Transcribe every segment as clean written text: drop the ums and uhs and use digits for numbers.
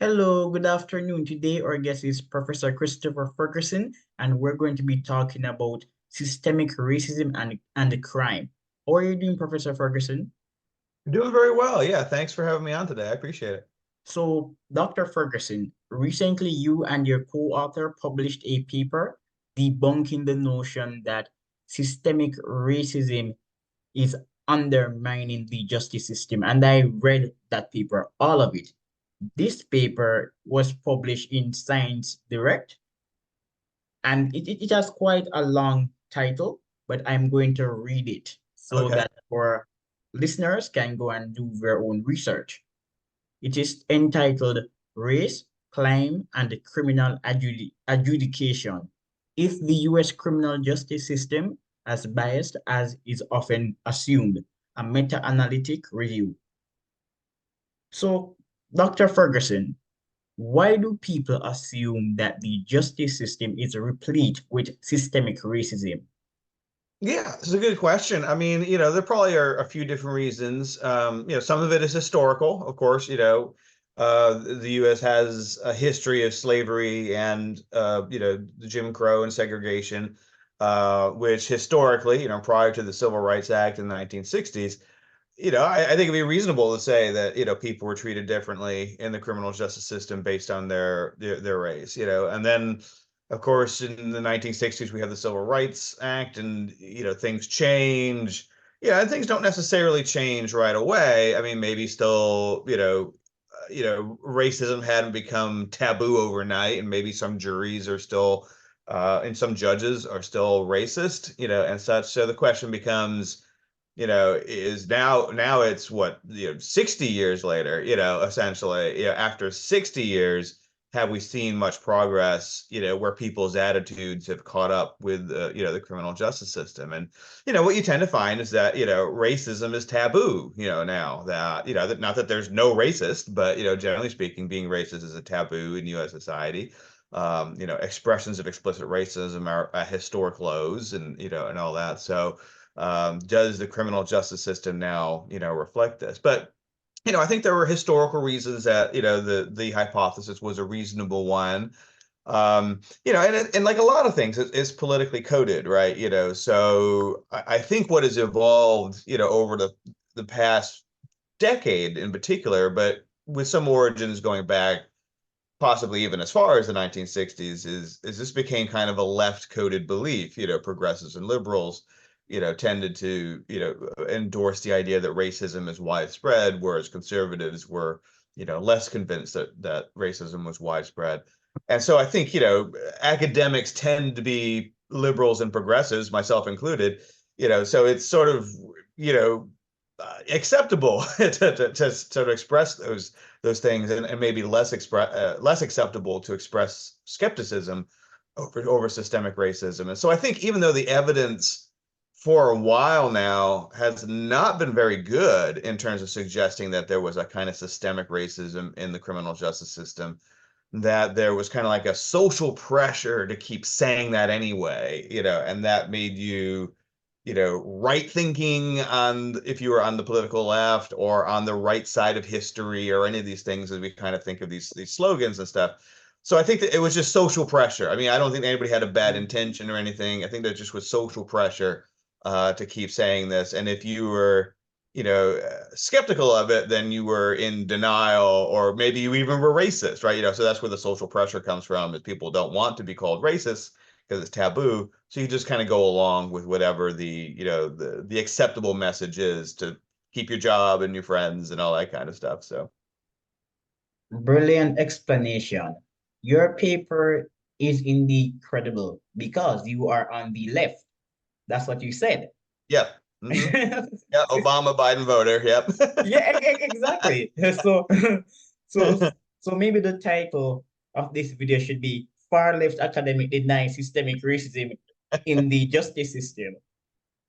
Hello, good afternoon. Today, our guest is Professor Christopher Ferguson, and we're going to be talking about systemic racism and crime. How are you doing, Professor Ferguson? Doing very well. Yeah, thanks for having me on today. I appreciate it. So, Dr. Ferguson, recently you and your co-author published a paper debunking the notion that systemic racism is undermining the justice system. And I read that paper, all of it. This paper was published in Science Direct, and it has quite a long title, but I'm going to read it so Okay. that our listeners can go and do their own research. It is entitled Race, Crime, and Criminal Adjudication. If the US criminal justice system as biased as is often assumed, a meta-analytic review. So, Dr. Ferguson, why do people assume that the justice system is replete with systemic racism? Yeah, it's a good question. I mean, there probably are a few different reasons. Some of it is historical, of course. The U.S. has a history of slavery and the Jim Crow and segregation, which historically, prior to the Civil Rights Act in the 1960s, I think it'd be reasonable to say that, people were treated differently in the criminal justice system based on their race, and then, of course, in the 1960s, we have the Civil Rights Act and, things change. Yeah, and things don't necessarily change right away. I mean, maybe still, racism hadn't become taboo overnight, and maybe some juries are still, and some judges are still racist, and such. So the question becomes, is now it's what, 60 years later, essentially, after 60 years, have we seen much progress, where people's attitudes have caught up with, the criminal justice system? And, what you tend to find is that, racism is taboo, now that, that not that there's no racist, but, generally speaking, being racist is a taboo in US society. Expressions of explicit racism are at historic lows and, and all that. So, does the criminal justice system now, reflect this? But I think there were historical reasons that, the hypothesis was a reasonable one. And like a lot of things, it's politically coded, right? So I think what has evolved, over the past decade in particular, but with some origins going back possibly even as far as the 1960s, is this became kind of a left coded belief. Progressives and liberals, tended to, endorse the idea that racism is widespread, whereas conservatives were, less convinced that racism was widespread. And so I think, academics tend to be liberals and progressives, myself included, so it's sort of, you know, acceptable to sort of express those things, and maybe less acceptable to express skepticism over systemic racism. And so I think even though the evidence for a while now has not been very good in terms of suggesting that there was a kind of systemic racism in the criminal justice system, that there was kind of like a social pressure to keep saying that anyway, and that made you, right thinking on, if you were on the political left or on the right side of history or any of these things, as we kind of think of these slogans and stuff. So I think that it was just social pressure. I mean, I don't think anybody had a bad intention or anything. I think there just was social pressure to keep saying this. And if you were, skeptical of it, then you were in denial, or maybe you even were racist, right? So that's where the social pressure comes from, is people don't want to be called racist because it's taboo. So you just kind of go along with whatever the acceptable message is to keep your job and your friends and all that kind of stuff. So Brilliant explanation. Your paper is indeed credible because you are on the left. That's what you said. yeah. Hmm. Yeah, Obama Biden voter. Yep. Yeah, exactly. So, so, so maybe the title of this video should be "Far Left Academic Denies Systemic Racism in the Justice System."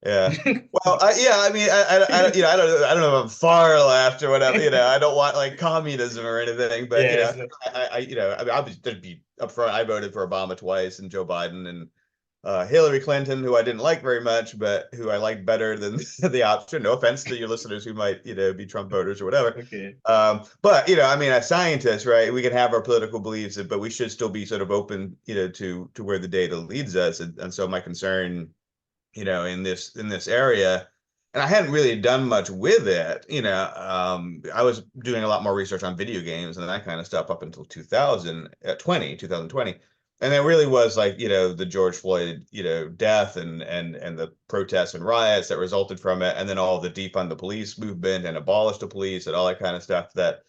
Yeah. Well, yeah, I mean, I don't know if I'm far left or whatever, I don't want like communism or anything, but, Yes. I mean, I'll just be upfront. I voted for Obama twice and Joe Biden, and, Hillary Clinton, who I didn't like very much, but who I liked better than the option. No offense to your listeners who might, be Trump voters or whatever. Okay. But I mean, as scientists, right, we can have our political beliefs, but we should still be sort of open, to where the data leads us. And so my concern, in this area, and I hadn't really done much with it. I was doing a lot more research on video games and that kind of stuff up until 2020. And it really was like, the George Floyd, death and the protests and riots that resulted from it, and then all the defund the police movement and abolish the police and all that kind of stuff that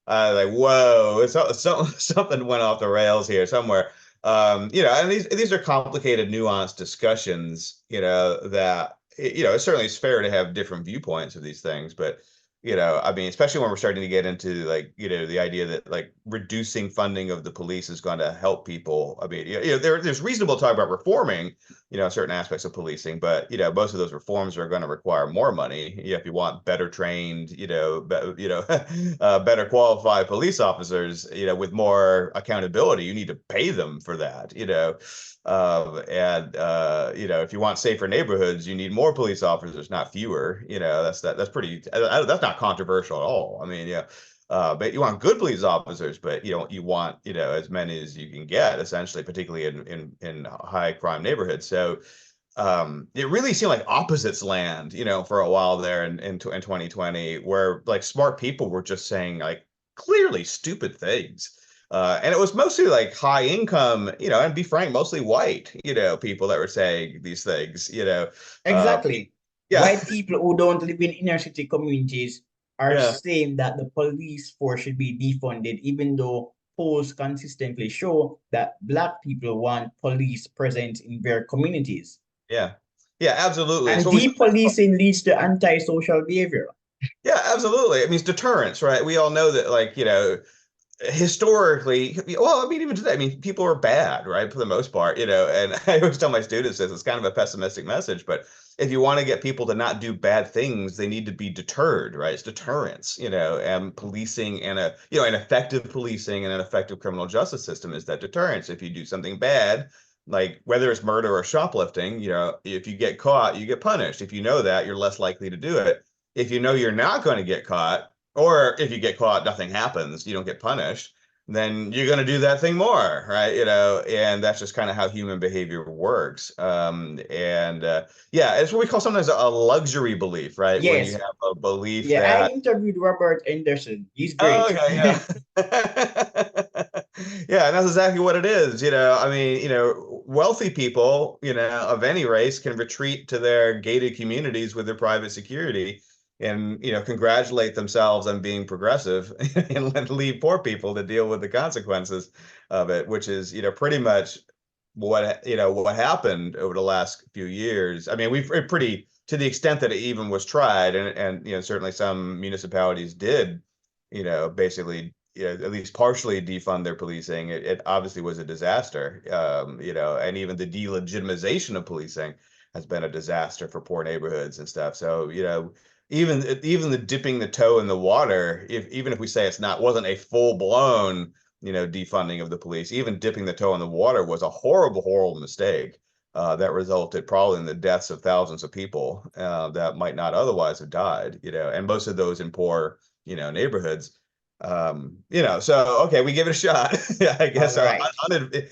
like, whoa, something went off the rails here somewhere. And these are complicated, nuanced discussions, that, it certainly is fair to have different viewpoints of these things, but, I mean, especially when we're starting to get into like, the idea that like reducing funding of the police is going to help people. I mean, there's reasonable talk about reforming, certain aspects of policing, but, most of those reforms are going to require more money. If you want better trained, better qualified police officers, with more accountability, you need to pay them for that, if you want safer neighborhoods, you need more police officers, not fewer. That's pretty. That's not controversial at all. I mean, yeah. But you want good police officers, but you want as many as you can get, essentially, particularly in high crime neighborhoods. So it really seemed like opposites land, for a while there in 2020, where like smart people were just saying like clearly stupid things. And it was mostly like high income, and be frank, mostly white, people that were saying these things. Uh, Exactly. yeah, White people who don't live in inner city communities are yeah, saying that the police force should be defunded, even though polls consistently show that Black people want police present in their communities. yeah, yeah, absolutely. It's And what we depolicing leads to antisocial behavior. Yeah, absolutely. I mean, it's deterrence, right? We all know that, like, historically, well, I mean, even today, I mean, people are bad, right? For the most part, and I always tell my students this, it's kind of a pessimistic message, but if you want to get people to not do bad things, they need to be deterred, right? It's deterrence, and policing and an effective policing and an effective criminal justice system is that deterrence. If you do something bad, like whether it's murder or shoplifting, if you get caught, you get punished. If you know that, you're less likely to do it. If you know you're not going to get caught, or if you get caught, nothing happens, you don't get punished, then you're going to do that thing more, right? And that's just kind of how human behavior works. And yeah, it's what we call sometimes a luxury belief, right? When you Yes. have a belief Yeah, I that, interviewed Robert Anderson. He's oh, great. okay, yeah. Yeah, and that's exactly what it is. I mean, wealthy people, of any race can retreat to their gated communities with their private security and, congratulate themselves on being progressive and leave poor people to deal with the consequences of it, which is, pretty much what happened over the last few years. I mean, we've pretty to the extent that it even was tried, and certainly some municipalities did, basically, at least partially defund their policing. It obviously was a disaster, and even the delegitimization of policing has been a disaster for poor neighborhoods and stuff. So, even the dipping the toe in the water, even if we say wasn't a full blown, defunding of the police, even dipping the toe in the water was a horrible, horrible mistake. That resulted probably in the deaths of thousands of people that might not otherwise have died, and most of those in poor, neighborhoods. So okay, we give it a shot. I All guess right.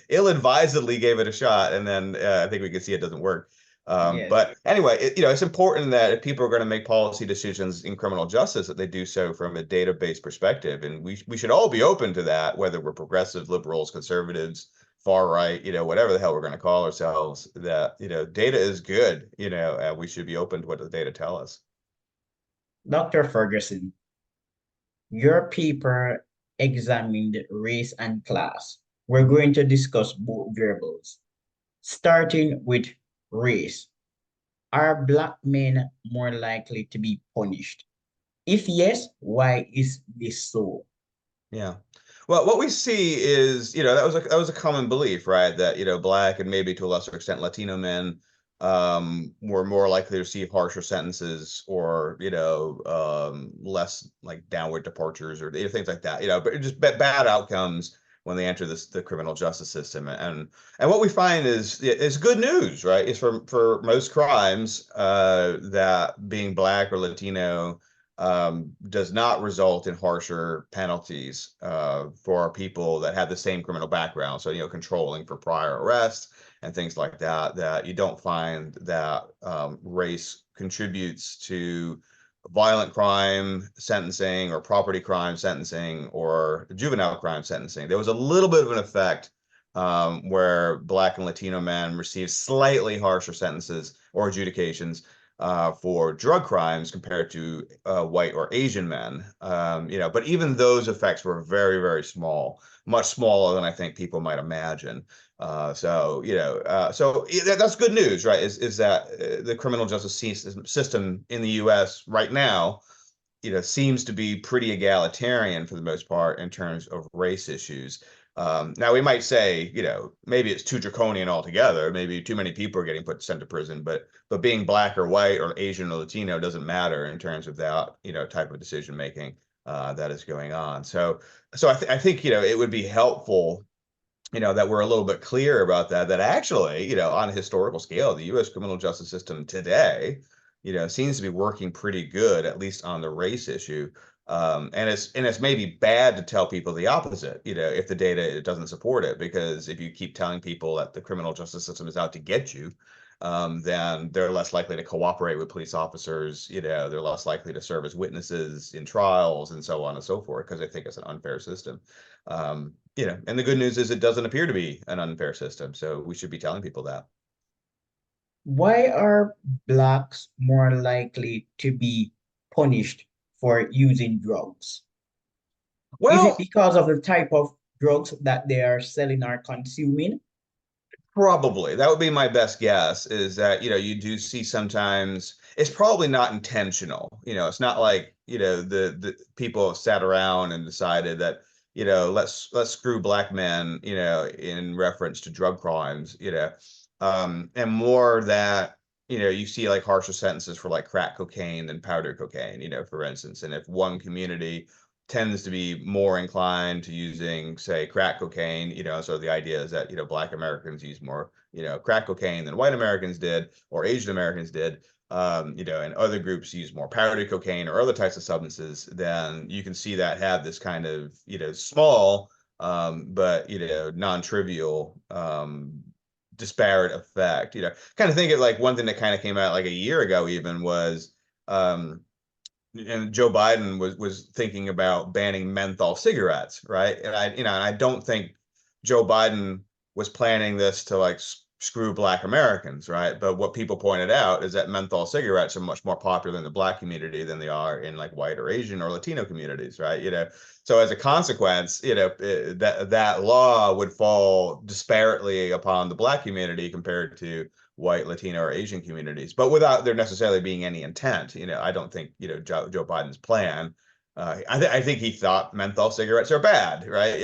ill-advisedly gave it a shot, and then I think we can see it doesn't work. Yes. But anyway, it's important that if people are going to make policy decisions in criminal justice, that they do so from a database perspective, and we should all be open to that, whether we're progressive, liberals, conservatives, far right, whatever the hell we're going to call ourselves. That data is good, and we should be open to what the data tell us. Dr. Ferguson, your paper examined race and class. We're going to discuss both variables, starting with race. Are Black men more likely to be punished? If yes, why is this so? Yeah. Well, what we see is, that was a common belief, right? That, Black and maybe to a lesser extent Latino men were more likely to receive harsher sentences or, less like downward departures or things like that, but just bad outcomes when they enter the criminal justice system. And what we find is good news, right? Is for most crimes that being Black or Latino does not result in harsher penalties for people that have the same criminal background. So, controlling for prior arrests and things like that, that you don't find that race contributes to violent crime sentencing or property crime sentencing or juvenile crime sentencing. There was a little bit of an effect where Black and Latino men received slightly harsher sentences or adjudications for drug crimes compared to white or Asian men. But even those effects were very, very small, much smaller than I think people might imagine. That's good news, right? Is that the criminal justice system in the U.S. right now, seems to be pretty egalitarian for the most part in terms of race issues. Now we might say, maybe it's too draconian altogether. Maybe too many people are getting sent to prison, but being Black or white or Asian or Latino doesn't matter in terms of that, type of decision making that is going on. So I think, it would be helpful, that we're a little bit clear about that actually, on a historical scale, the U.S. criminal justice system today, seems to be working pretty good, at least on the race issue. And it's maybe bad to tell people the opposite, if the data doesn't support it, because if you keep telling people that the criminal justice system is out to get you, then they're less likely to cooperate with police officers, they're less likely to serve as witnesses in trials and so on and so forth, because they think it's an unfair system. And the good news is it doesn't appear to be an unfair system. So we should be telling people that. Why are Blacks more likely to be punished for using drugs? Is it Well, because of the type of drugs that they are selling or consuming? probably. That would be my best guess, is that, you do see sometimes it's probably not intentional. It's not like, the people have sat around and decided that, let's screw Black men, in reference to drug crimes, and more that, you see like harsher sentences for like crack cocaine than powder cocaine, for instance. And if one community tends to be more inclined to using, say, crack cocaine, so the idea is that, Black Americans use more, crack cocaine than white Americans did, or Asian Americans did, and other groups use more powdered cocaine or other types of substances, then you can see that have this kind of, small, but, non-trivial, disparate effect. Kind of think of like one thing that kind of came out like a year ago even was, and Joe Biden was thinking about banning menthol cigarettes, right? And I don't think Joe Biden was planning this to like screw Black Americans, right? But what people pointed out is that menthol cigarettes are much more popular in the Black community than they are in like white or Asian or Latino communities, right? So as a consequence, that law would fall disparately upon the Black community compared to white, Latino, or Asian communities, but without there necessarily being any intent. I don't think, Joe Biden's plan. I think he thought menthol cigarettes are bad, right?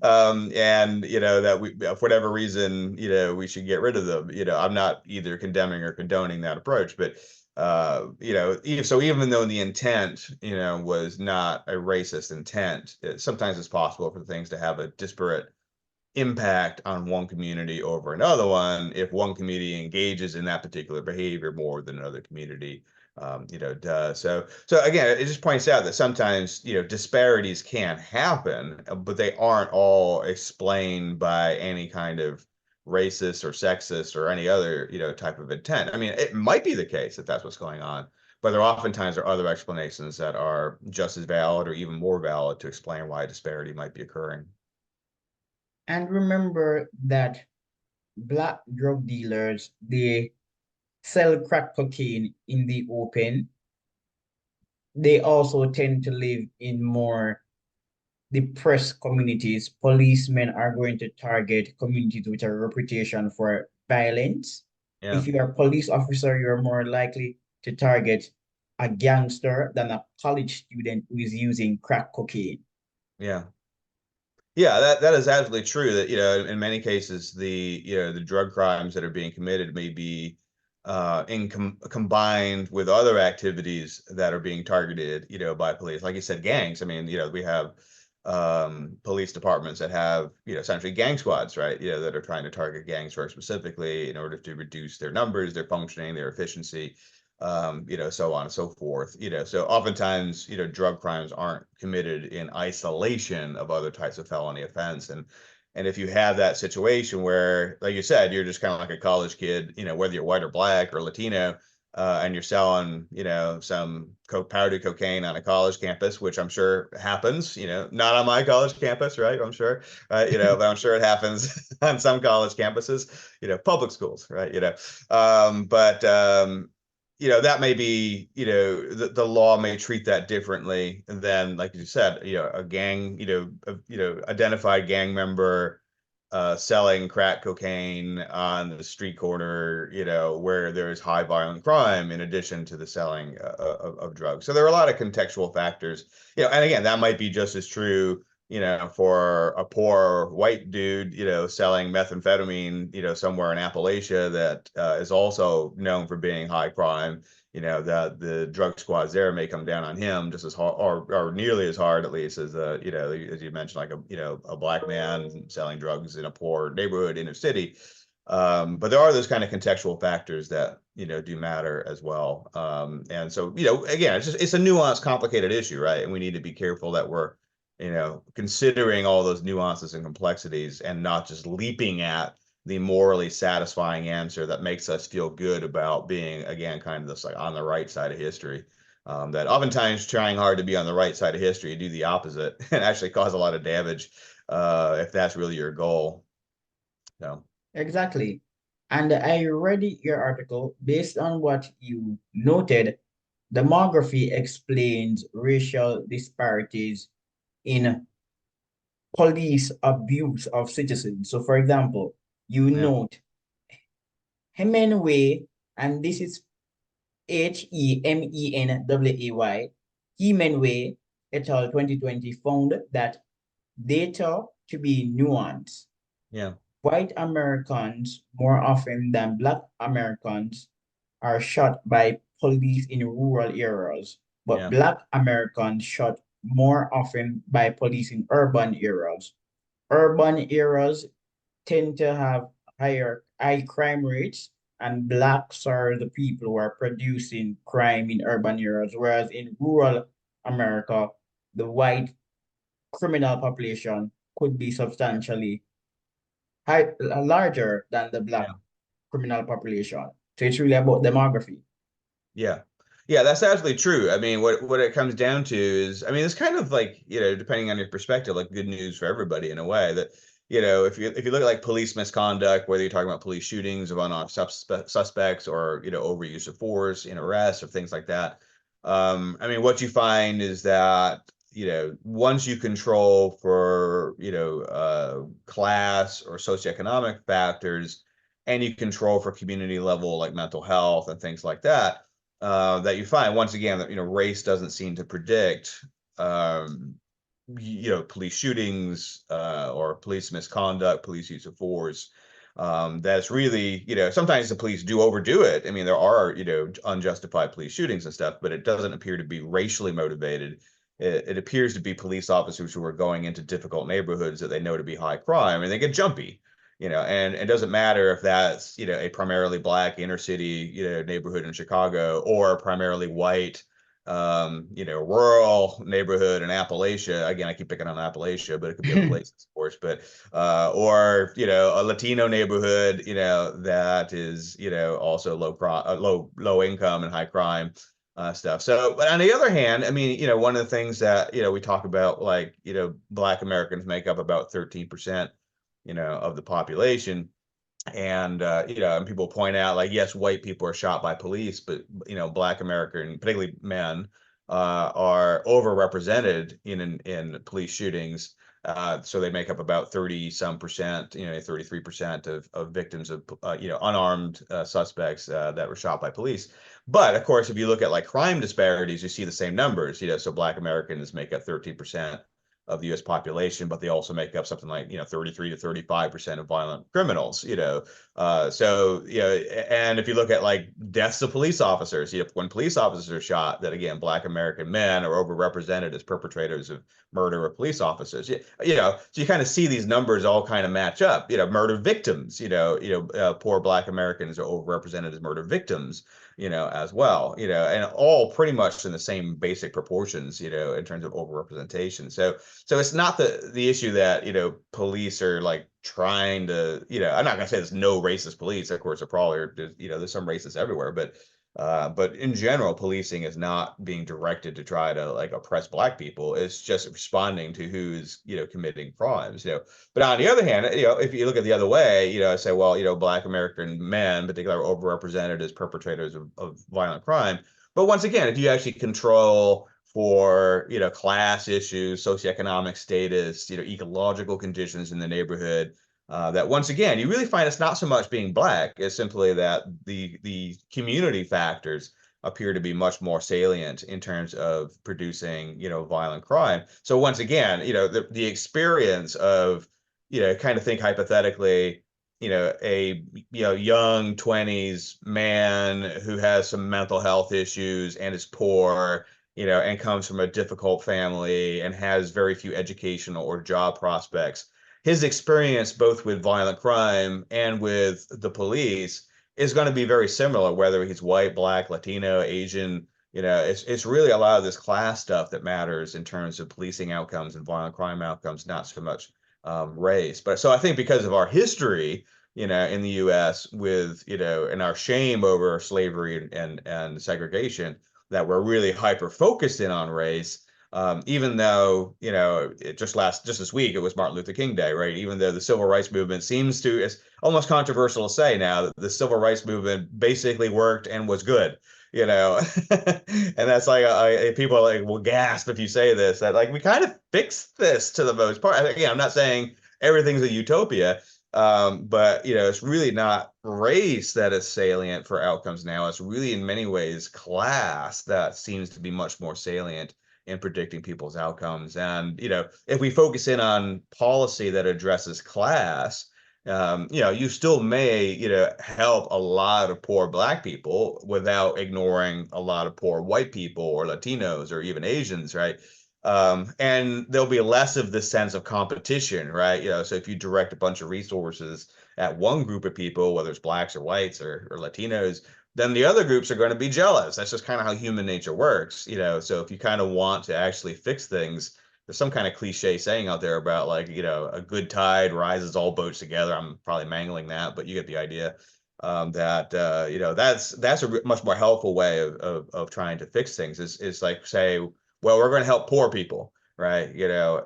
And that we, for whatever reason, we should get rid of them. I'm not either condemning or condoning that approach, but so even though the intent, was not a racist intent, sometimes it's possible for things to have a disparate impact on one community over another one if one community engages in that particular behavior more than another community does. So again, it just points out that sometimes, disparities can happen, but they aren't all explained by any kind of racist or sexist or any other, type of intent. I mean, it might be the case that that's what's going on, but there oftentimes are other explanations that are just as valid or even more valid to explain why a disparity might be occurring. And remember that Black drug dealers, they sell crack cocaine in the open. They also tend to live in more depressed communities. Policemen are going to target communities with a reputation for violence. Yeah. If you are a police officer, you're more likely to target a gangster than a college student who is using crack cocaine. Yeah. Yeah, that is absolutely true. That, in many cases, the drug crimes that are being committed may be combined with other activities that are being targeted, by police. Like you said, gangs. I mean, we have police departments that have, essentially gang squads, right? That are trying to target gangs very specifically in order to reduce their numbers, their functioning, their efficiency, so on and so forth. So oftentimes, drug crimes aren't committed in isolation of other types of felony offense. And if you have that situation where, like you said, you're just kind of like a college kid, whether you're white or black or Latino, and you're selling, some powdered cocaine on a college campus, which I'm sure happens, not on my college campus, right? I'm sure, but I'm sure it happens on some college campuses, public schools, right? That may be, the law may treat that differently than, like you said, a gang, identified gang member selling crack cocaine on the street corner, where there's high violent crime in addition to the selling of drugs. So there are a lot of contextual factors, and again, that might be just as true, for a poor white dude, selling methamphetamine, somewhere in Appalachia that is also known for being high crime. The drug squads there may come down on him just as hard, or nearly as hard, at least, as as you mentioned, like a black man selling drugs in a poor neighborhood, inner city. But there are those kind of contextual factors that do matter as well. And so again, it's a nuanced, complicated issue, right? And we need to be careful that we're considering all those nuances and complexities and not just leaping at the morally satisfying answer that makes us feel good about being, again, kind of this like on the right side of history. That oftentimes trying hard to be on the right side of history, do the opposite and actually cause a lot of damage if that's really your goal. So Exactly. And I read your article based on what you noted. Demography explains racial disparities in police abuse of citizens. So, for example, you yeah, note Hemingway, and this is Hemenway, Hemingway et al. 2020 found that data to be nuanced. yeah, White Americans, more often than Black Americans, are shot by police in rural areas, but yeah, Black Americans shot more often by police in urban areas. Urban areas tend to have high crime rates, and Blacks are the people who are producing crime in urban areas, whereas in rural America, the white criminal population could be substantially larger than the Black yeah. criminal population. So it's really about demography. Yeah. Yeah, that's absolutely true. I mean, what it comes down to is, I mean, it's kind of like, depending on your perspective, like good news for everybody in a way that, if you look at like police misconduct, whether you're talking about police shootings of unarmed suspects or, overuse of force in arrests or things like that. I mean, what you find is that, once you control for, class or socioeconomic factors, and you control for community level like mental health and things like that, that you find once again that race doesn't seem to predict um, police shootings or police misconduct, police use of force. That's really, sometimes the police do overdo it. I mean, there are, unjustified police shootings and stuff, but it doesn't appear to be racially motivated. It appears to be police officers who are going into difficult neighborhoods that they know to be high crime, and they get jumpy. And it doesn't matter if that's, a primarily black inner city, neighborhood in Chicago or a primarily white, rural neighborhood in Appalachia. Again, I keep picking on Appalachia, but it could be other places, of course. But or a Latino neighborhood, that is, also low income and high crime stuff. So, but on the other hand, I mean, one of the things that we talk about, like Black Americans make up about 13%, of the population. And and people point out, like, yes, white people are shot by police, but Black American, particularly men, are overrepresented in police shootings. So they make up about 30 some percent, 33% of victims of unarmed suspects that were shot by police. But of course, if you look at like crime disparities, you see the same numbers. So Black Americans make up 13% of the U.S. population, but they also make up something like 33 to 35% of violent criminals. So and if you look at like deaths of police officers, when police officers are shot, that again, Black American men are overrepresented as perpetrators of murder of police officers. So you kind of see these numbers all kind of match up. Murder victims. Poor Black Americans are overrepresented as murder victims. As well. And all pretty much in the same basic proportions. In terms of overrepresentation. So it's not the issue that police are like trying to. I'm not gonna say there's no racist police. Of course, there probably are. There's some racists everywhere, but in general, policing is not being directed to try to like oppress Black people. It's just responding to who's committing crimes. But on the other hand, if you look at the other way, say, well, Black American men, particularly, are overrepresented as perpetrators of violent crime. But once again, if you actually control for class issues, socioeconomic status, ecological conditions in the neighborhood, that once again, you really find it's not so much being Black, it's simply that the community factors appear to be much more salient in terms of producing, violent crime. So once again, the experience of, kind of think hypothetically, a young 20s man who has some mental health issues and is poor, and comes from a difficult family and has very few educational or job prospects. His experience both with violent crime and with the police is going to be very similar, whether he's white, Black, Latino, Asian. It's really a lot of this class stuff that matters in terms of policing outcomes and violent crime outcomes, not so much race. But so I think because of our history, in the U.S. with, and our shame over slavery and segregation, that we're really hyper focused in on race. Even though, just this week, it was Martin Luther King Day, right? Even though the civil rights movement seems to, it's almost controversial to say now that the civil rights movement basically worked and was good, and that's like, people like will gasp if you say this, that like we kind of fixed this to the most part. Again, I'm not saying everything's a utopia, but it's really not race that is salient for outcomes now. It's really in many ways class that seems to be much more salient in predicting people's outcomes. And if we focus in on policy that addresses class, you still may help a lot of poor Black people without ignoring a lot of poor white people or Latinos or even Asians, right? And there'll be less of this sense of competition, right? So if you direct a bunch of resources at one group of people, whether it's Blacks or whites or Latinos, then the other groups are going to be jealous. That's just kind of how human nature works, So if you kind of want to actually fix things, there's some kind of cliche saying out there about like, a good tide rises all boats together. I'm probably mangling that, but you get the idea. That's a much more helpful way of trying to fix things is like say, well, we're going to help poor people, right?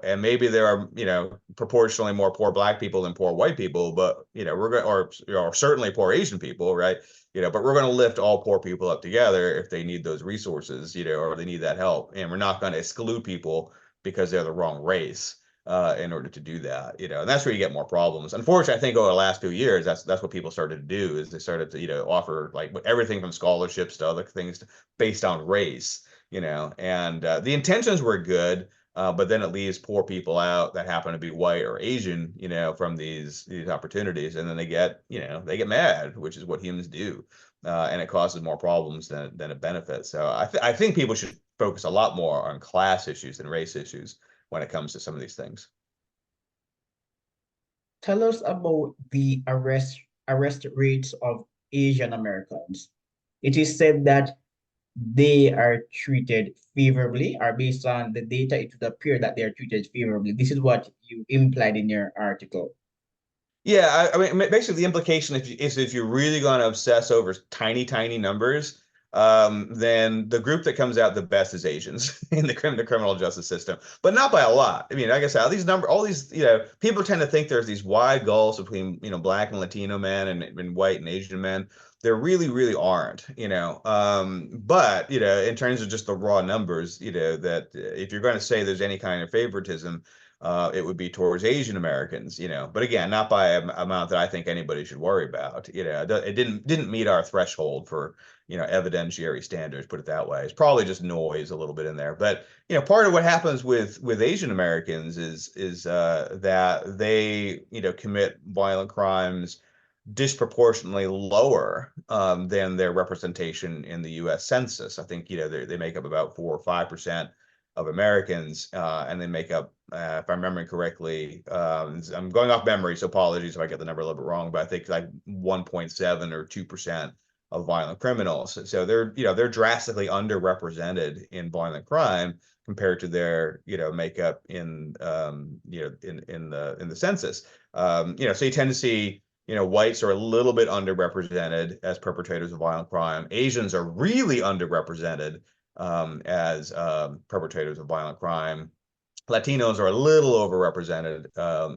And maybe there are, proportionally more poor Black people than poor white people, but, we're going, or certainly poor Asian people, right? But we're going to lift all poor people up together if they need those resources, or they need that help. And we're not going to exclude people because they're the wrong race in order to do that, and that's where you get more problems. Unfortunately, I think over the last few years, that's what people started to do is they started to, offer like everything from scholarships to other things based on race, and the intentions were good. But then it leaves poor people out that happen to be white or Asian, from these opportunities, and then they get mad, which is what humans do, and it causes more problems than it benefits. So I think people should focus a lot more on class issues than race issues when it comes to some of these things. Tell us about the arrest rates of Asian Americans. It is said that they are treated favorably, or based on the data, it would appear that they are treated favorably. This is what you implied in your article. Yeah, I mean, basically the implication is if you're really going to obsess over tiny, tiny numbers, then the group that comes out the best is Asians in the criminal justice system, but not by a lot. I mean, like I said, all these, people tend to think there's these wide gulfs between, Black and Latino men and white and Asian men. there really, really aren't, but, in terms of just the raw numbers, that if you're going to say there's any kind of favoritism, it would be towards Asian Americans, but again, not by an amount that I think anybody should worry about. It didn't meet our threshold for, evidentiary standards, put it that way. It's probably just noise a little bit in there. But, part of what happens with Asian Americans is that they, commit violent crimes disproportionately lower than their representation in the U.S. Census. I think they make up about 4 or 5% of Americans, and they make up, if I'm remembering correctly, I'm going off memory, so apologies if I get the number a little bit wrong, but I think like 1.7 or 2% of violent criminals. So they're drastically underrepresented in violent crime compared to their makeup in in the census. So you tend to see whites are a little bit underrepresented as perpetrators of violent crime. Asians are really underrepresented as perpetrators of violent crime. Latinos are a little overrepresented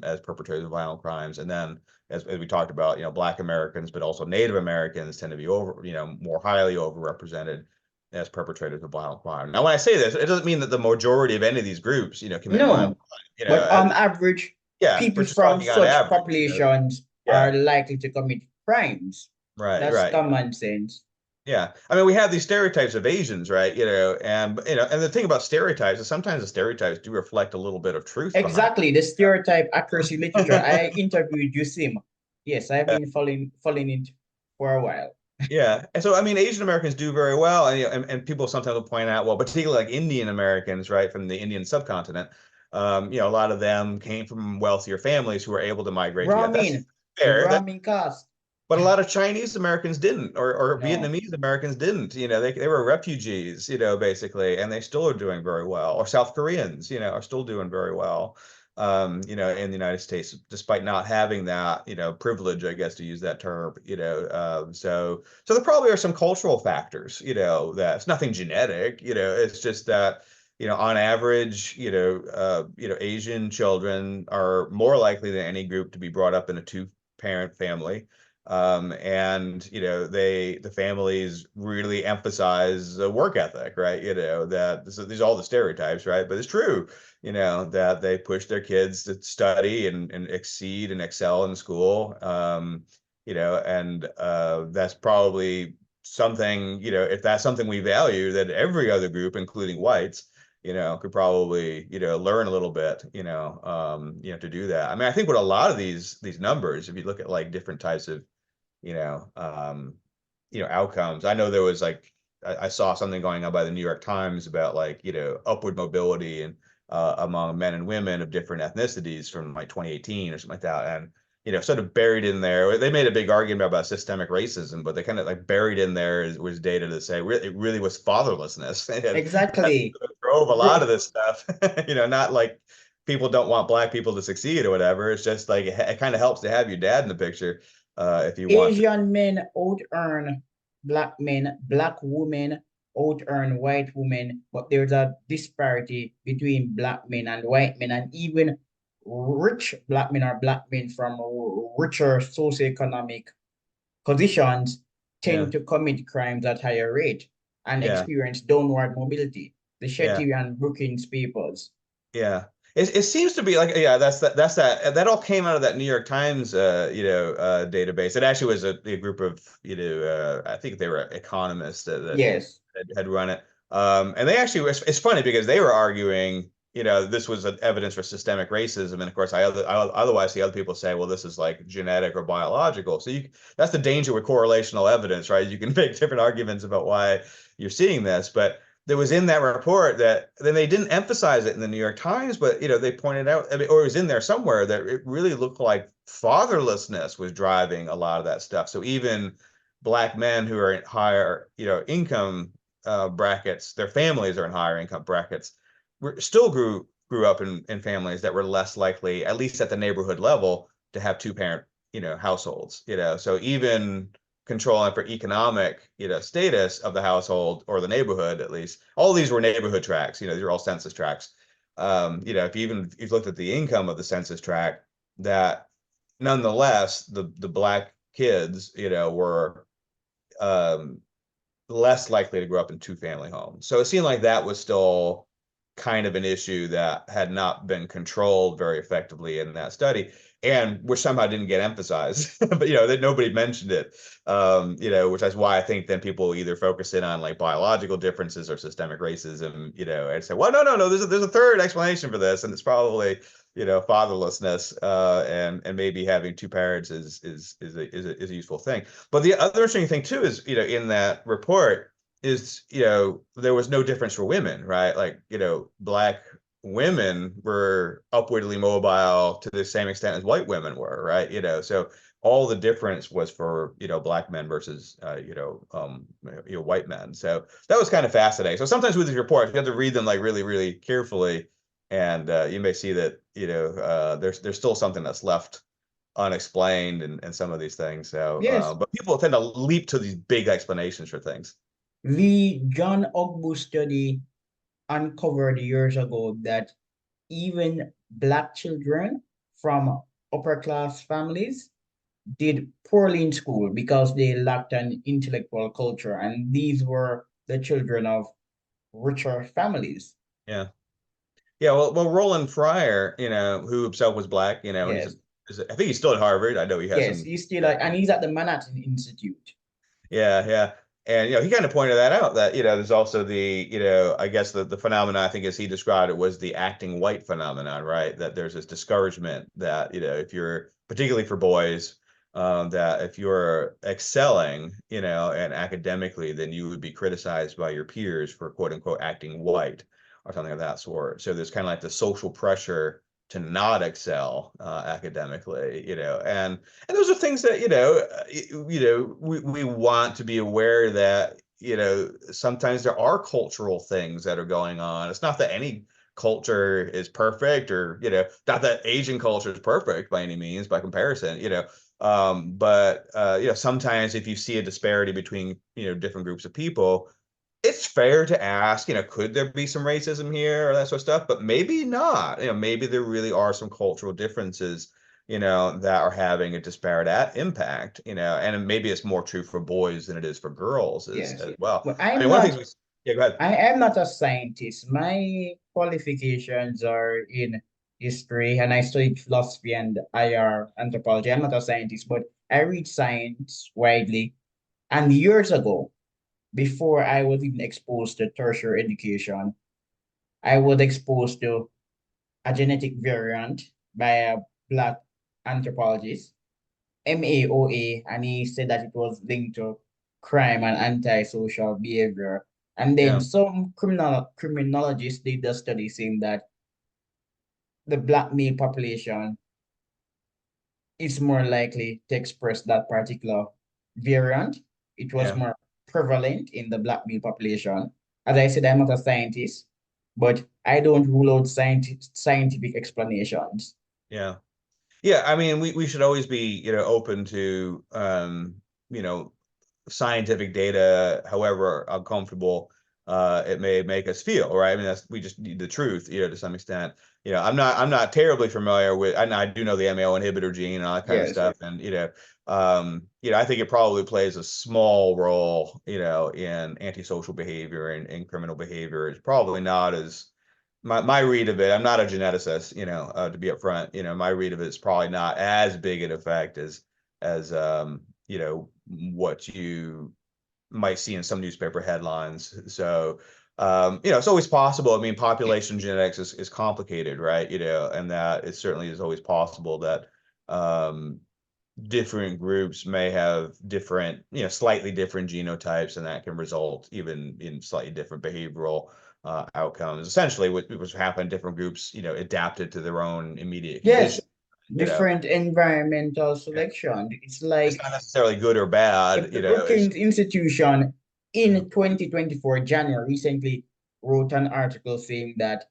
as perpetrators of violent crimes. And then, as we talked about, Black Americans, but also Native Americans tend to be more highly overrepresented as perpetrators of violent crime. Now, when I say this, it doesn't mean that the majority of any of these groups, commit violent No, crime. but on average, Yeah, we're people just from talking on such average. populations Yeah, are likely to commit crimes. right, That's right. common sense. Yeah. I mean, we have these stereotypes of Asians, right? And the thing about stereotypes is sometimes the stereotypes do reflect a little bit of truth behind Exactly, the stereotype accuracy literature. it. I interviewed Yusim. Yes, I've been following it for a while. Yeah. And so, I mean, Asian Americans do very well. And people sometimes will point out, well, particularly like Indian Americans, right, from the Indian subcontinent, a lot of them came from wealthier families who were able to migrate to, yeah, that's Brahmin, the fair. Brahmin caste. But a lot of Chinese Americans didn't, or No, Vietnamese Americans didn't. They were refugees, basically, and they still are doing very well. Or South Koreans, are still doing very well, in the United States, despite not having that, privilege, I guess, to use that term. So there probably are some cultural factors, that's nothing genetic. It's just that. On average, Asian children are more likely than any group to be brought up in a two-parent family, and the families really emphasize the work ethic, right? These are all the stereotypes, right? But it's true, that they push their kids to study and exceed and excel in school. And that's probably something, if that's something we value, that every other group, including whites, could probably, learn a little bit, to do that. I mean, I think what a lot of these numbers, if you look at like different types of you know, um, outcomes. I know there was like I saw something going on by the New York Times about like, upward mobility and among men and women of different ethnicities from like 2018 or something like that. And sort of buried in there, they made a big argument about systemic racism, but they kind of like buried in there was data to say it really was fatherlessness. And that exactly. drove a lot of Bro, this stuff. Not like people don't want black people to succeed or whatever. It's just like it kind of helps to have your dad in the picture if you want to. Asian men out earn black men, black women out earn white women, but there's a disparity between black men and white men, and even rich black men or black men from richer socioeconomic positions Yeah, tend to commit crimes at higher rate and yeah, experience downward mobility. The yeah, Shetty and Brookings papers. yeah. It seems to be like, yeah, that all came out of that New York Times database. It actually was a group of I think they were economists Yes, that had run it. And they actually it's funny because they were arguing, this was evidence for systemic racism, and of course I otherwise see other people say, well, this is like genetic or biological. So that's the danger with correlational evidence, right? You can make different arguments about why you're seeing this, but there was in that report that then they didn't emphasize it in the New York Times, but they pointed out, I mean, or it was in there somewhere that it really looked like fatherlessness was driving a lot of that stuff. So even black men who are in higher, income brackets, their families are in higher income brackets, still grew up in families that were less likely, at least at the neighborhood level, to have two-parent, households. So even controlling for economic, status of the household or the neighborhood, at least. All these were neighborhood tracts. These are all census tracts. If you looked at the income of the census tract, that nonetheless the black kids, were less likely to grow up in two-family homes. So it seemed like that was still kind of an issue that had not been controlled very effectively in that study, and which somehow didn't get emphasized. But that nobody mentioned it. Which is why I think then people either focus in on like biological differences or systemic racism, and say, well, no, there's a third explanation for this, and it's probably fatherlessness, and maybe having two parents is a useful thing. But the other interesting thing too is, in that report is, there was no difference for women, right? Like, Black women were upwardly mobile to the same extent as white women were, right? So all the difference was for, Black men versus, white men. So that was kind of fascinating. So sometimes with these reports, you have to read them like really, really carefully, and you may see that there's still something that's left unexplained and some of these things. So, Yes, but people tend to leap to these big explanations for things. the John Ogbu study uncovered years ago that even Black children from upper class families did poorly in school because they lacked an intellectual culture, and these were the children of richer families. Yeah, yeah. Well, Roland Fryer, who himself was Black, Yes, I think he's still at Harvard. I know he has yes, some. he's still and he's at the Manhattan Institute. Yeah, yeah. And he kind of pointed that out, that there's also the I guess the phenomenon, I think as he described it, was the acting white phenomenon, right? That there's this discouragement that if you're, particularly for boys, that if you're excelling and academically, then you would be criticized by your peers for quote unquote acting white or something of that sort. So there's kind of like the social pressure to not excel academically, and those are things that we want to be aware that sometimes there are cultural things that are going on. It's not that any culture is perfect, or not that Asian culture is perfect by any means by comparison, but sometimes if you see a disparity between different groups of people, it's fair to ask, could there be some racism here or that sort of stuff? But maybe not. Maybe there really are some cultural differences, that are having a disparate impact, and maybe it's more true for boys than it is for girls Yes, as yes. well. But I mean, one of the things yeah, go ahead. I am not a scientist. My qualifications are in history, and I studied philosophy and IR anthropology. I'm not a scientist, but I read science widely. And years ago, before I was even exposed to tertiary education, I was exposed to a genetic variant by a Black anthropologist, MAOA, and he said that it was linked to crime and antisocial behavior. And then Yeah, some criminologists did the study saying that the Black male population is more likely to express that particular variant. It was yeah, more prevalent in the Black male population. As I said, I'm not a scientist, but I don't rule out scientific explanations. yeah. Yeah, I mean, we should always be, open to you know, scientific data, however uncomfortable it may make us feel, right? I mean, we just need the truth, to some extent. I'm not terribly familiar with. I do know the MAO inhibitor gene and all that kind of Yes, stuff, and I think it probably plays a small role, in antisocial behavior and criminal behavior. It's probably not as my read of it. I'm not a geneticist, to be upfront. My read of it is probably not as big an effect as what you might see in some newspaper headlines. So, it's always possible. I mean, population genetics is complicated, right? And that it certainly is always possible that different groups may have different, slightly different genotypes, and that can result even in slightly different behavioral outcomes. Essentially, what's happened, different groups, adapted to their own immediate yes, condition. different environmental Yeah. selection. It's It's like not necessarily good or the bad, it's Brookings Institution yeah, in 2024, January, recently wrote an article saying that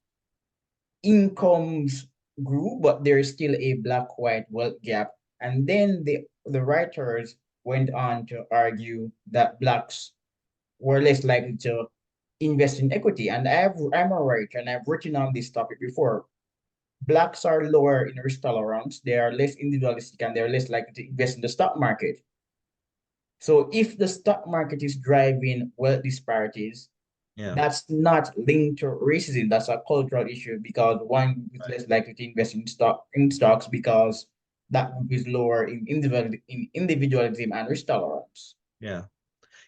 incomes grew, but there is still a black-white wealth gap. And then the writers went on to argue that blacks were less likely to invest in equity. And I'm a writer and I've written on this topic before. Blacks are lower in risk tolerance, they are less individualistic, and they're less likely to invest in the stock market. So if the stock market is driving wealth disparities, Yeah. that's not linked to racism. That's a cultural issue because one group is less likely to invest in stocks because that group is lower in individualism and risk tolerance. Yeah.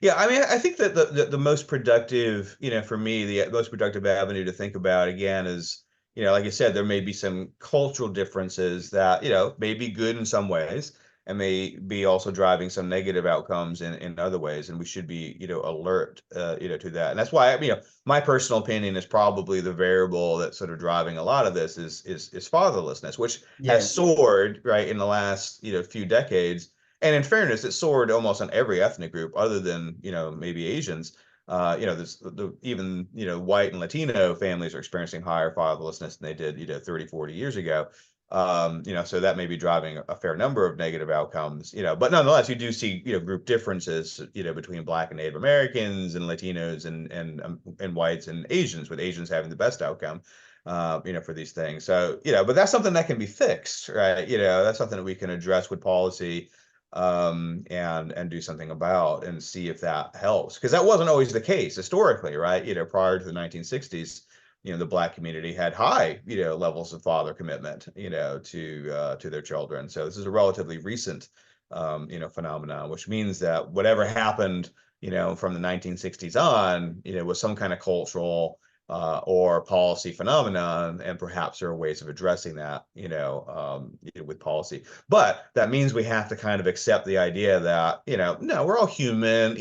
Yeah, I mean, I think that the most productive, for me, the most productive avenue to think about again is, like I said, there may be some cultural differences that, may be good in some ways and may be also driving some negative outcomes in other ways. And we should be, alert, to that. And that's why, my personal opinion is probably the variable that's sort of driving a lot of this is fatherlessness, which has Yes. soared, right, in the last, few decades. And in fairness, it soared almost on every ethnic group other than, maybe Asians. There's even, white and Latino families are experiencing higher fatherlessness than they did, 30, 40 years ago. So that may be driving a fair number of negative outcomes, but nonetheless, you do see, group differences, between Black and Native Americans and Latinos and whites and Asians, with Asians having the best outcome. For these things. So, but that's something that can be fixed, right? That's something that we can address with policy, and do something about and see if that helps, because that wasn't always the case historically, right? Prior to the 1960s, the Black community had high, levels of father commitment, to their children. So this is a relatively recent, phenomenon, which means that whatever happened, from the 1960s on, was some kind of cultural, or policy phenomenon, and perhaps there are ways of addressing that, with policy. But that means we have to kind of accept the idea that, no, we're all human,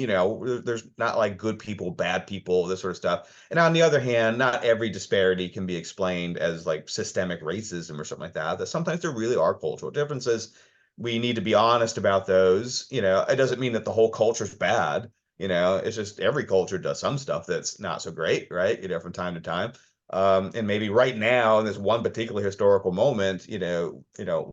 there's not like good people, bad people, this sort of stuff. And on the other hand, not every disparity can be explained as like systemic racism or something like that, that sometimes there really are cultural differences. We need to be honest about those. It doesn't mean that the whole culture's bad. It's just every culture does some stuff that's not so great, right? From time to time. And maybe right now in this one particular historical moment,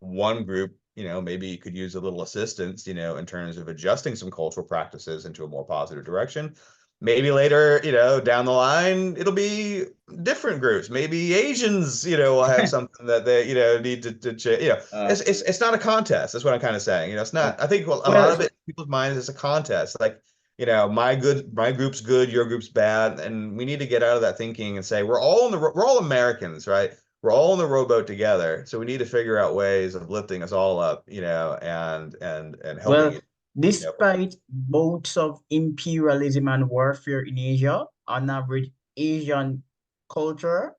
one group, maybe could use a little assistance, in terms of adjusting some cultural practices into a more positive direction. Maybe later, down the line, it'll be different groups. Maybe Asians, will have something that they, need to change. Uh, It's not a contest. That's what I'm kind of saying. It's oh, not. I think a lot well, of it in people's minds is a contest. Like, my group's good, your group's bad, and we need to get out of that thinking and say we're all Americans, right? We're all in the rowboat together, so we need to figure out ways of lifting us all up, and helping well, it. despite bouts of imperialism and warfare in Asia, on average, Asian culture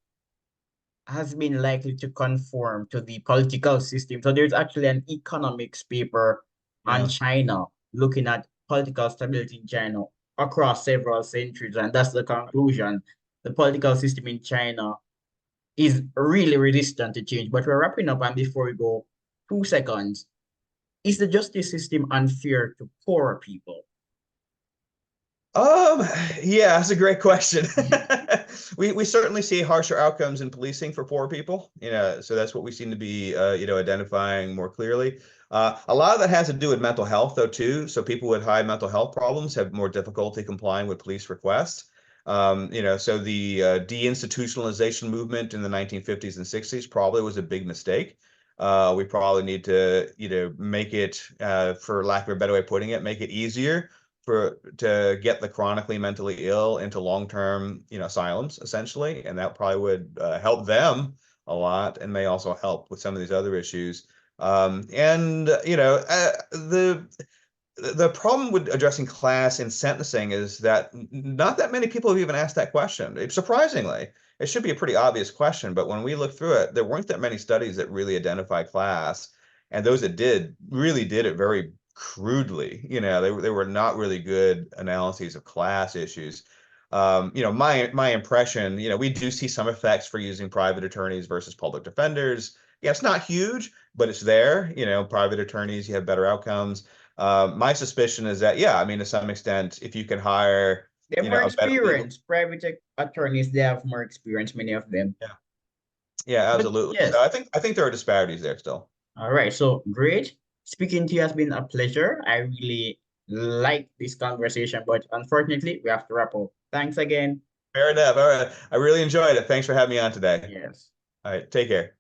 has been likely to conform to the political system. So there's actually an economics paper on Yeah. China looking at political stability in China across several centuries. And that's the conclusion. The political system in China is really resistant to change. But we're wrapping up. And before we go, 2 seconds. Is the justice system unfair to poorer people? Um, yeah, that's a great question. We certainly see harsher outcomes in policing for poor people, so that's what we seem to be, identifying more clearly. A lot of that has to do with mental health, though, too. So people with high mental health problems have more difficulty complying with police requests. So the deinstitutionalization movement in the 1950s and 60s probably was a big mistake. We probably need to, make it, for lack of a better way of putting it, make it easier to get the chronically mentally ill into long-term, asylums, essentially, and that probably would, help them a lot, and may also help with some of these other issues. And the problem with addressing class in sentencing is that not that many people have even asked that question. Surprisingly, it should be a pretty obvious question, but when we look through it, there weren't that many studies that really identify class, and those that did really did it very crudely. They were not really good analyses of class issues. My impression, we do see some effects for using private attorneys versus public defenders. Yeah, it's not huge, but it's there. Private attorneys, you have better outcomes. My suspicion is that, yeah, I mean, to some extent, if you can hire, They're more a better legal, experienced. Private attorneys, they have more experience, many of them. yeah, yeah, But absolutely. So yes, I think there are disparities there still. all right. So great. Speaking to you has been a pleasure. I really like this conversation, but unfortunately, we have to wrap up. Thanks again. Fair enough. All right. I really enjoyed it. Thanks for having me on today. Yes. All right. Take care.